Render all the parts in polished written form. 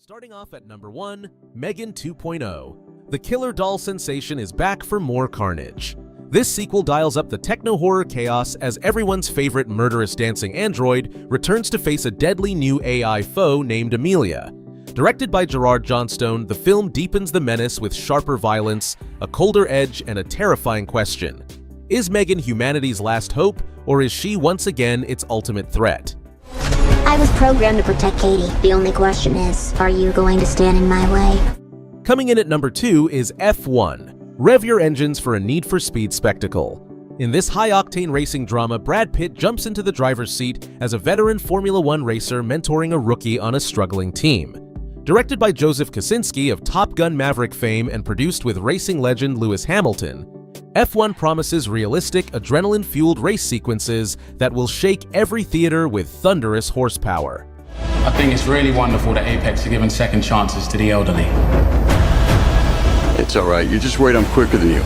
Starting off at number 1, Megan 2.0. The killer doll sensation is back for more carnage. This sequel dials up the techno-horror chaos as everyone's favorite murderous dancing android returns to face a deadly new AI foe named Amelia. Directed by Gerard Johnstone, the film deepens the menace with sharper violence, a colder edge, and a terrifying question. Is Megan humanity's last hope, or is she once again its ultimate threat? I was programmed to protect Katie. The only question is, are you going to stand in my way? Coming in at number 2 is F1. Rev your engines for a Need for Speed spectacle. In this high-octane racing drama, Brad Pitt jumps into the driver's seat as a veteran Formula One racer mentoring a rookie on a struggling team. Directed by Joseph Kosinski of Top Gun Maverick fame and produced with racing legend Lewis Hamilton, F1 promises realistic, adrenaline-fueled race sequences that will shake every theater with thunderous horsepower. I think it's really wonderful that Apex are giving second chances to the elderly. It's all right, you just wait, I'm quicker than you.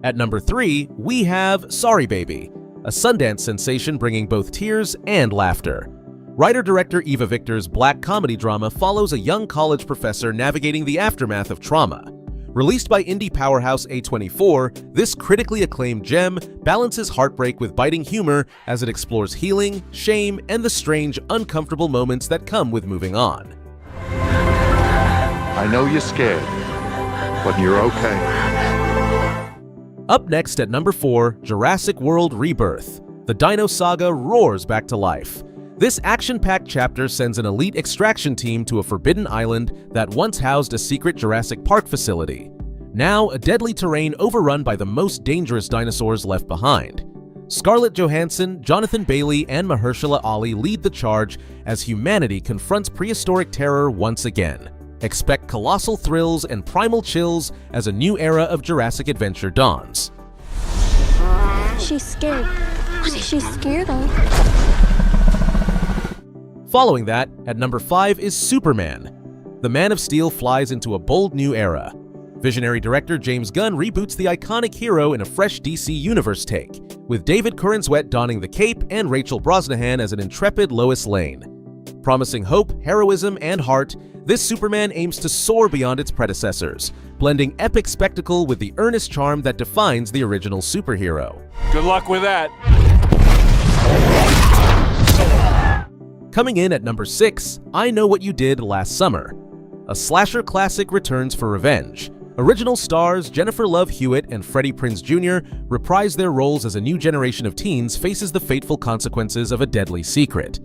At number 3, we have Sorry Baby, a Sundance sensation bringing both tears and laughter. Writer-director Eva Victor's black comedy drama follows a young college professor navigating the aftermath of trauma. Released by indie powerhouse A24, this critically acclaimed gem balances heartbreak with biting humor as it explores healing, shame, and the strange, uncomfortable moments that come with moving on. I know you're scared, but you're okay. Up next at number 4, Jurassic World Rebirth. The Dino Saga roars back to life. This action-packed chapter sends an elite extraction team to a forbidden island that once housed a secret Jurassic Park facility. Now, a deadly terrain overrun by the most dangerous dinosaurs left behind. Scarlett Johansson, Jonathan Bailey, and Mahershala Ali lead the charge as humanity confronts prehistoric terror once again. Expect colossal thrills and primal chills as a new era of Jurassic adventure dawns. She's scared. She's scared of. Following that, at number 5 is Superman. The Man of Steel flies into a bold new era. Visionary director James Gunn reboots the iconic hero in a fresh DC Universe take, with David Corenswet donning the cape and Rachel Brosnahan as an intrepid Lois Lane. Promising hope, heroism, and heart, this Superman aims to soar beyond its predecessors, blending epic spectacle with the earnest charm that defines the original superhero. Good luck with that. Coming in at number 6, I Know What You Did Last Summer. A slasher classic returns for revenge. Original stars Jennifer Love Hewitt and Freddie Prinze Jr. reprise their roles as a new generation of teens faces the fateful consequences of a deadly secret.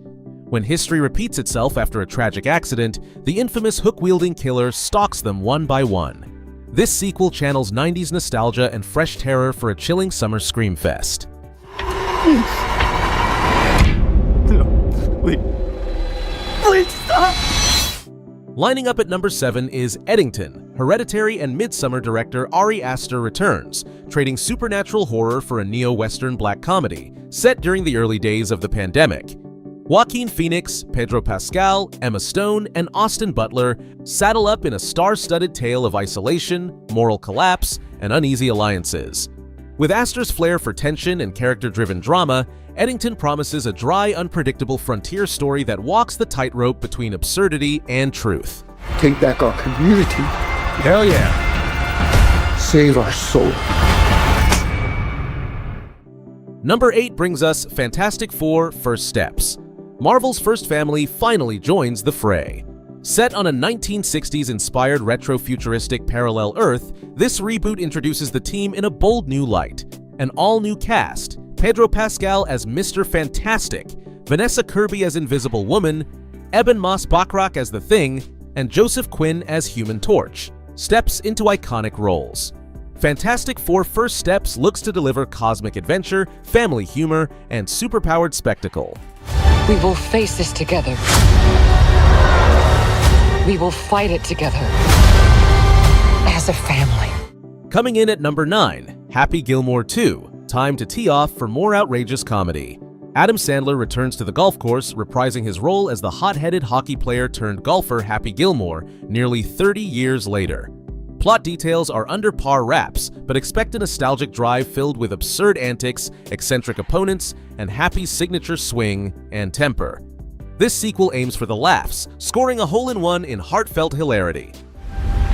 When history repeats itself after a tragic accident, the infamous hook-wielding killer stalks them one by one. This sequel channels 90s nostalgia and fresh terror for a chilling summer screamfest. Please stop! Lining up at number 7 is Eddington. Hereditary and Midsommar director Ari Aster returns, trading supernatural horror for a neo-Western black comedy, set during the early days of the pandemic. Joaquin Phoenix, Pedro Pascal, Emma Stone, and Austin Butler saddle up in a star-studded tale of isolation, moral collapse, and uneasy alliances. With Aster's flair for tension and character-driven drama, Eddington promises a dry, unpredictable frontier story that walks the tightrope between absurdity and truth. Take back our community. Hell yeah. Save our soul. Number 8 brings us Fantastic Four: First Steps. Marvel's first family finally joins the fray. Set on a 1960s-inspired retro-futuristic parallel Earth, this reboot introduces the team in a bold new light. An all-new cast: Pedro Pascal as Mr. Fantastic, Vanessa Kirby as Invisible Woman, Eben Moss-Bachrach as The Thing, and Joseph Quinn as Human Torch, steps into iconic roles. Fantastic Four: First Steps looks to deliver cosmic adventure, family humor, and superpowered spectacle. We will face this together. We will fight it together. As a family. Coming in at number 9, Happy Gilmore 2. Time to tee off for more outrageous comedy. Adam Sandler returns to the golf course, reprising his role as the hot-headed hockey player turned golfer Happy Gilmore nearly 30 years later. Plot details are under par wraps, but expect a nostalgic drive filled with absurd antics, eccentric opponents, and Happy's signature swing and temper. This sequel aims for the laughs, scoring a hole-in-one in heartfelt hilarity.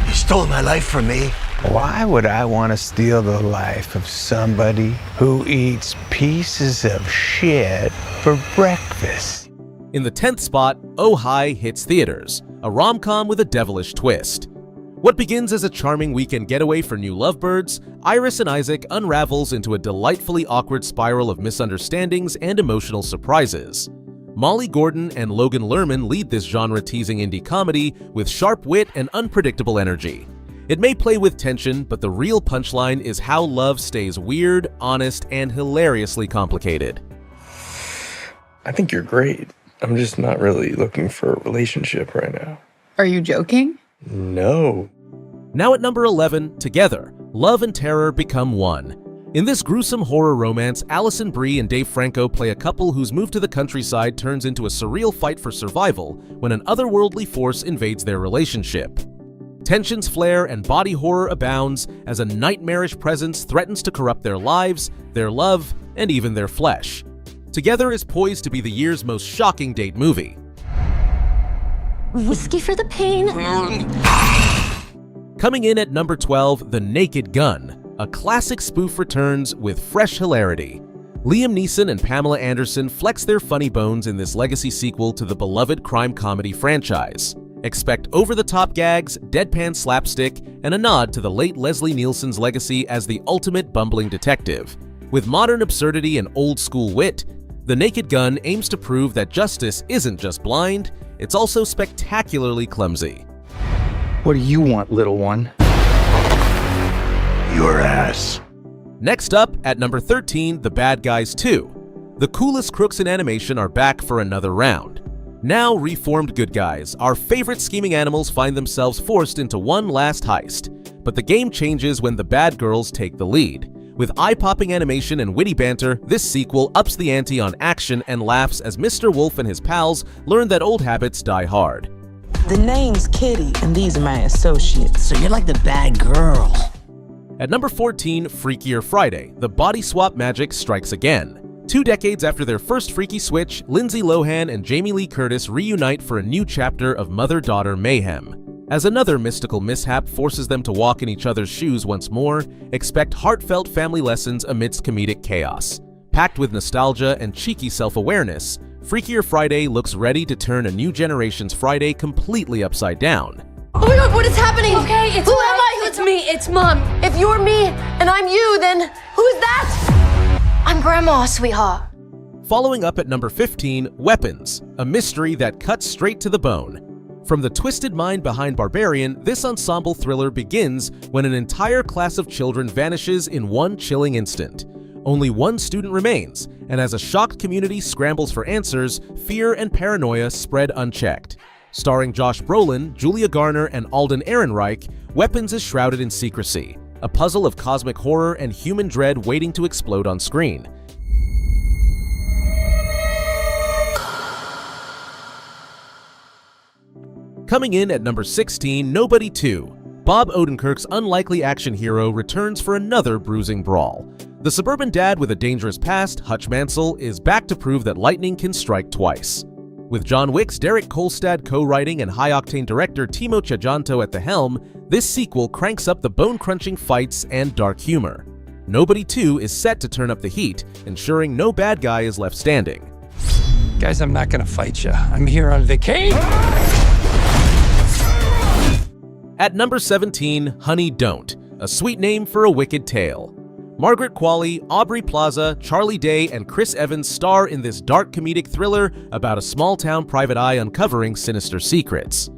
You stole my life from me. Why would I want to steal the life of somebody who eats pieces of shit for breakfast? In the 10th spot, Oh Hi hits theaters, a rom-com with a devilish twist. What begins as a charming weekend getaway for new lovebirds, Iris and Isaac unravels into a delightfully awkward spiral of misunderstandings and emotional surprises. Molly Gordon and Logan Lerman lead this genre-teasing indie comedy with sharp wit and unpredictable energy. It may play with tension, but the real punchline is how love stays weird, honest, and hilariously complicated. I think you're great. I'm just not really looking for a relationship right now. Are you joking? No. Now at number 11, together, love and terror become one. In this gruesome horror romance, Alison Brie and Dave Franco play a couple whose move to the countryside turns into a surreal fight for survival when an otherworldly force invades their relationship. Tensions flare and body horror abounds as a nightmarish presence threatens to corrupt their lives, their love, and even their flesh. Together is poised to be the year's most shocking date movie. Whiskey for the pain. Coming in at number 12, The Naked Gun. A classic spoof returns with fresh hilarity. Liam Neeson and Pamela Anderson flex their funny bones in this legacy sequel to the beloved crime comedy franchise. Expect over-the-top gags, deadpan slapstick, and a nod to the late Leslie Nielsen's legacy as the ultimate bumbling detective. With modern absurdity and old-school wit, The Naked Gun aims to prove that justice isn't just blind, it's also spectacularly clumsy. What do you want, little one? Your ass. Next up, at number 13, The Bad Guys 2. The coolest crooks in animation are back for another round. Now reformed good guys, our favorite scheming animals find themselves forced into one last heist. But the game changes when the bad girls take the lead. With eye-popping animation and witty banter, this sequel ups the ante on action and laughs as Mr. Wolf and his pals learn that old habits die hard. The name's Kitty, and these are my associates. So you're like the bad girl. At number 14, Freakier Friday, the body swap magic strikes again. 2 decades after their first freaky switch, Lindsay Lohan and Jamie Lee Curtis reunite for a new chapter of mother-daughter mayhem. As another mystical mishap forces them to walk in each other's shoes once more, expect heartfelt family lessons amidst comedic chaos. Packed with nostalgia and cheeky self-awareness, Freakier Friday looks ready to turn a new generation's Friday completely upside down. Oh my god, what is happening? Okay, Who am I? It's me, it's Mom. If you're me and I'm you, then who's that? I'm Grandma, sweetheart. Following up at number 15, Weapons, a mystery that cuts straight to the bone. From the twisted mind behind Barbarian, this ensemble thriller begins when an entire class of children vanishes in one chilling instant. Only one student remains, and as a shocked community scrambles for answers, fear and paranoia spread unchecked. Starring Josh Brolin, Julia Garner, and Alden Ehrenreich, Weapons is shrouded in secrecy, a puzzle of cosmic horror and human dread waiting to explode on screen. Coming in at number 16, Nobody 2. Bob Odenkirk's unlikely action hero returns for another bruising brawl. The suburban dad with a dangerous past, Hutch Mansell, is back to prove that lightning can strike twice. With John Wick's Derek Kolstad co-writing and high-octane director Timo Tchajanto at the helm, this sequel cranks up the bone-crunching fights and dark humor. Nobody 2 is set to turn up the heat, ensuring no bad guy is left standing. Guys, I'm not gonna fight you. I'm here on vacation. At number 17, Honey Don't, a sweet name for a wicked tale. Margaret Qualley, Aubrey Plaza, Charlie Day, and Chris Evans star in this dark comedic thriller about a small-town private eye uncovering sinister secrets.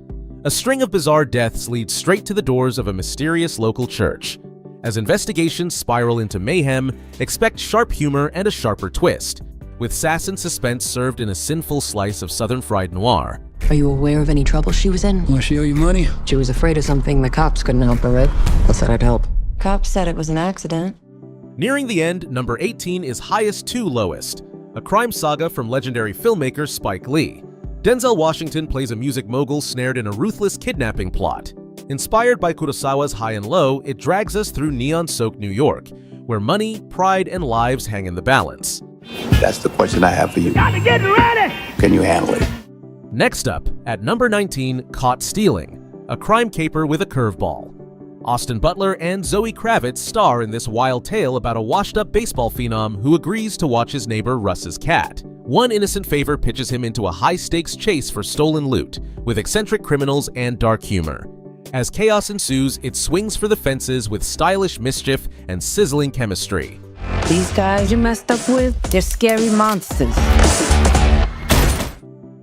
A string of bizarre deaths leads straight to the doors of a mysterious local church. As investigations spiral into mayhem, expect sharp humor and a sharper twist, with sass and suspense served in a sinful slice of Southern fried noir. Are you aware of any trouble she was in? Well, she owe you money? She was afraid of something the cops couldn't help her with. I said I'd help. Cops said it was an accident. Nearing the end, number 18 is Highest to Lowest, a crime saga from legendary filmmaker Spike Lee. Denzel Washington plays a music mogul snared in a ruthless kidnapping plot. Inspired by Kurosawa's High and Low, it drags us through neon-soaked New York, where money, pride, and lives hang in the balance. That's the question I have for you. Got to get ready! Can you handle it? Next up, at number 19, Caught Stealing, a crime caper with a curveball. Austin Butler and Zoe Kravitz star in this wild tale about a washed-up baseball phenom who agrees to watch his neighbor Russ's cat. One innocent favor pitches him into a high-stakes chase for stolen loot, with eccentric criminals and dark humor. As chaos ensues, it swings for the fences with stylish mischief and sizzling chemistry. These guys you messed up with, they're scary monsters.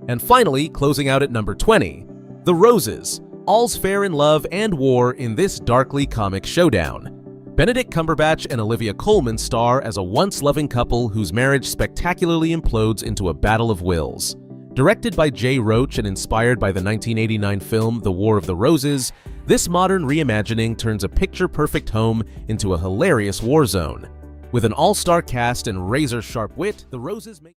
And finally, closing out at number 20, The Roses. All's fair in love and war in this darkly comic showdown. Benedict Cumberbatch and Olivia Colman star as a once-loving couple whose marriage spectacularly implodes into a battle of wills. Directed by Jay Roach and inspired by the 1989 film The War of the Roses, this modern reimagining turns a picture-perfect home into a hilarious war zone. With an all-star cast and razor-sharp wit, The Roses make